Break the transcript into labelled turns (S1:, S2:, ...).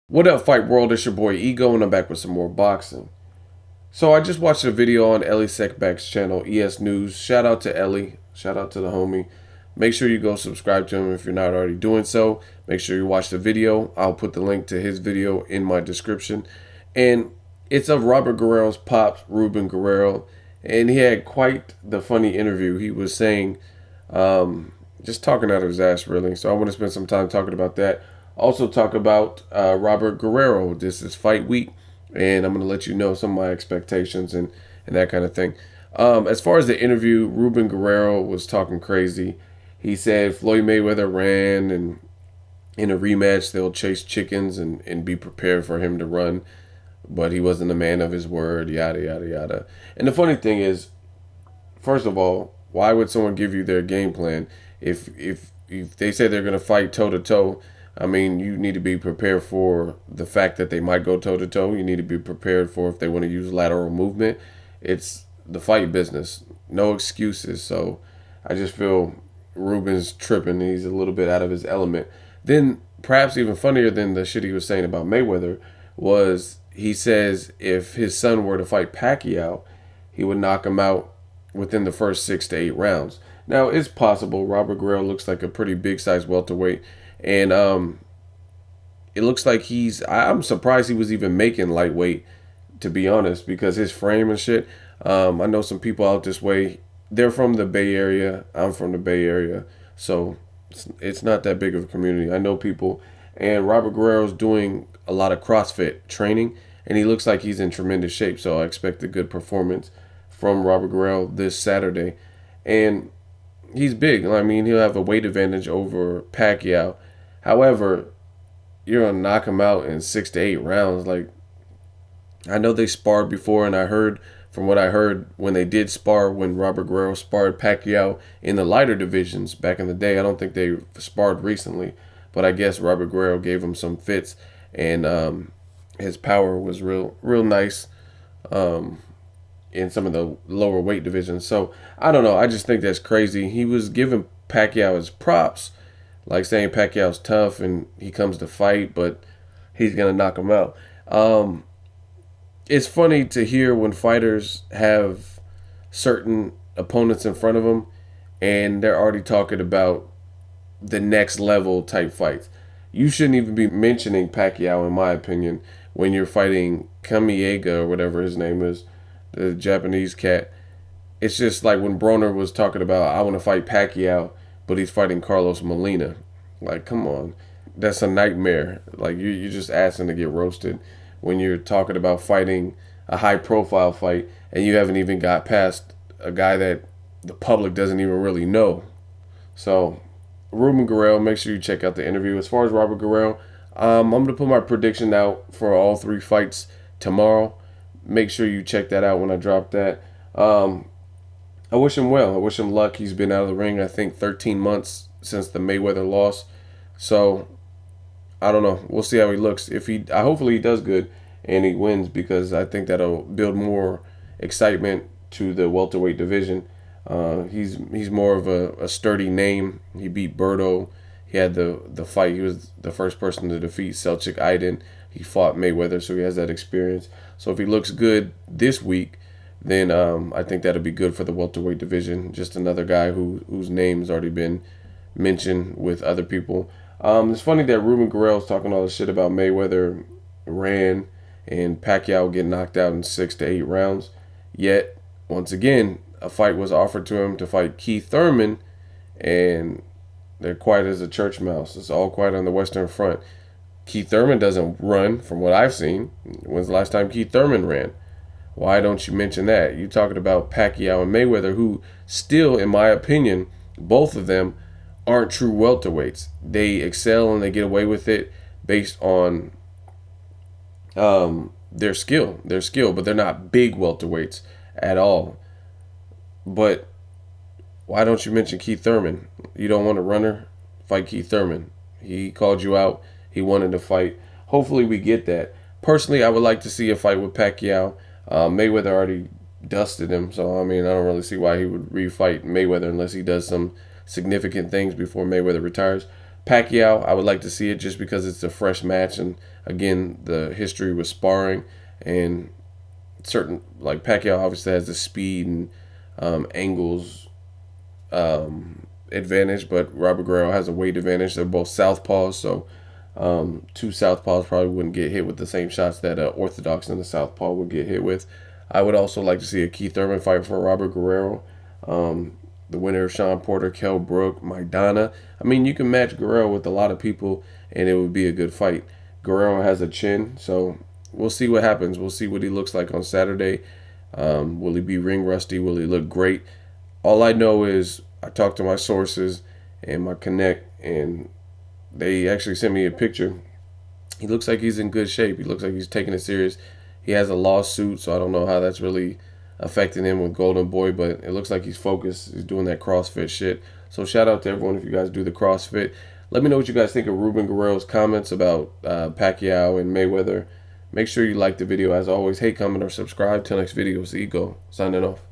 S1: What up, Fight World? It's your boy Ego, and I'm back with some more boxing. So I just watched a video on Elie Seckbach's channel, ES News. Shout out to Elie. Shout out to the homie. Make sure you go subscribe to him if you're not already doing so. Make sure you watch the video. I'll put the link to his video in my description. And it's of Robert Guerrero's pops, Ruben Guerrero. And he had quite the funny interview. He was saying, just talking out of his ass, really. So I want to spend some time talking about that. Also talk about Robert Guerrero. This is fight week, and I'm going to let you know some of my expectations and that kind of thing. As far as the interview, Ruben Guerrero was talking crazy. He said Floyd Mayweather ran, and in a rematch they'll chase chickens and be prepared for him to run, but he wasn't a man of his word, yada, yada, yada. And the funny thing is, first of all, why would someone give you their game plan if they say they're going to fight toe to toe? I mean, you need to be prepared for the fact that they might go toe to toe. You need to be prepared for if they want to use lateral movement. It's the fight business. No excuses. So I just feel Ruben's tripping. He's a little bit out of his element. Then, perhaps even funnier than the shit he was saying about Mayweather was he says if his son were to fight Pacquiao, he would knock him out within the first 6 to 8 rounds. Now, it's possible. Robert Guerrero looks like a pretty big size welterweight. And it looks like I'm surprised he was even making lightweight, to be honest, because his frame and shit. I know some people out this way. They're from the Bay Area. I'm from the Bay Area. So it's not that big of a community. I know people. And Robert Guerrero's doing a lot of CrossFit training, and he looks like he's in tremendous shape. So I expect a good performance from Robert Guerrero this Saturday. And he's big. I mean, he'll have a weight advantage over Pacquiao. However, you're gonna knock him out in 6 to 8 rounds. Like, I know they sparred before, and from what I heard, when they did spar, when Robert Guerrero sparred Pacquiao in the lighter divisions back in the day, I don't think they sparred recently, but I guess Robert Guerrero gave him some fits, and his power was real nice in some of the lower weight divisions. So I don't know. I just think that's crazy. He was giving Pacquiao his props, like saying Pacquiao's tough and he comes to fight, but he's gonna knock him out. It's funny to hear when fighters have certain opponents in front of them, and they're already talking about the next level type fights. You shouldn't even be mentioning Pacquiao, in my opinion, when you're fighting Kamiega or whatever his name is, the Japanese cat. It's just like when Broner was talking about, I want to fight Pacquiao, but he's fighting Carlos Molina. Like, come on. That's a nightmare. Like, you're just asking to get roasted when you're talking about fighting a high-profile fight and you haven't even got past a guy that the public doesn't even really know. So, Ruben Guerrero, make sure you check out the interview. As far as Robert Guerrero, I'm going to put my prediction out for all 3 fights tomorrow. Make sure you check that out when I drop that. I wish him well. I wish him luck. He's been out of the ring, I think, 13 months since the Mayweather loss. So, I don't know. We'll see how he looks. Hopefully he does good and he wins, because I think that'll build more excitement to the welterweight division. He's more of a sturdy name. He beat Berto. He had the fight. He was the first person to defeat Selçuk Aydin. He fought Mayweather, so he has that experience. So if he looks good this week, then I think that'll be good for the welterweight division. Just another guy whose name's already been mentioned with other people. It's funny that Ruben Guerrero's talking all this shit about Mayweather ran and Pacquiao getting knocked out in 6 to 8 rounds. Yet, once again, a fight was offered to him to fight Keith Thurman, and they're quiet as a church mouse. It's all quiet on the Western Front. Keith Thurman doesn't run, from what I've seen. When's the last time Keith Thurman ran? Why don't you mention that? You're talking about Pacquiao and Mayweather, who still, in my opinion, both of them aren't true welterweights. They excel and they get away with it based on their skill, but they're not big welterweights at all. But why don't you mention Keith Thurman? You don't want a runner? Fight Keith Thurman. He called you out. He wanted to fight. Hopefully we get that. Personally, I would like to see a fight with Pacquiao. Mayweather already dusted him, so I mean, I don't really see why he would refight Mayweather unless he does some significant things before Mayweather retires. Pacquiao, I would like to see it just because it's a fresh match, and again, the history with sparring and certain, like Pacquiao obviously has the speed and angles advantage, but Robert Guerrero has a weight advantage. They're both southpaws, so two southpaws probably wouldn't get hit with the same shots that orthodox and the southpaw would get hit with. I would also like to see a Keith Thurman fight for Robert Guerrero. The winner of Sean Porter, Kell Brook, Maidana. I mean, you can match Guerrero with a lot of people, and it would be a good fight. Guerrero has a chin, so we'll see what happens. We'll see what he looks like on Saturday. Will he be ring rusty? Will he look great? All I know is I talked to my sources and my connect, and they actually sent me a picture. He looks like he's in good shape. He looks like he's taking it serious. He has a lawsuit, so I don't know how that's really affecting him with Golden Boy, but it looks like he's focused. He's doing that CrossFit shit. So shout out to everyone if you guys do the CrossFit. Let me know what you guys think of Ruben Guerrero's comments about Pacquiao and Mayweather. Make sure you like the video. As always, hate, comment, or subscribe. Till next video, it's Ego signing off.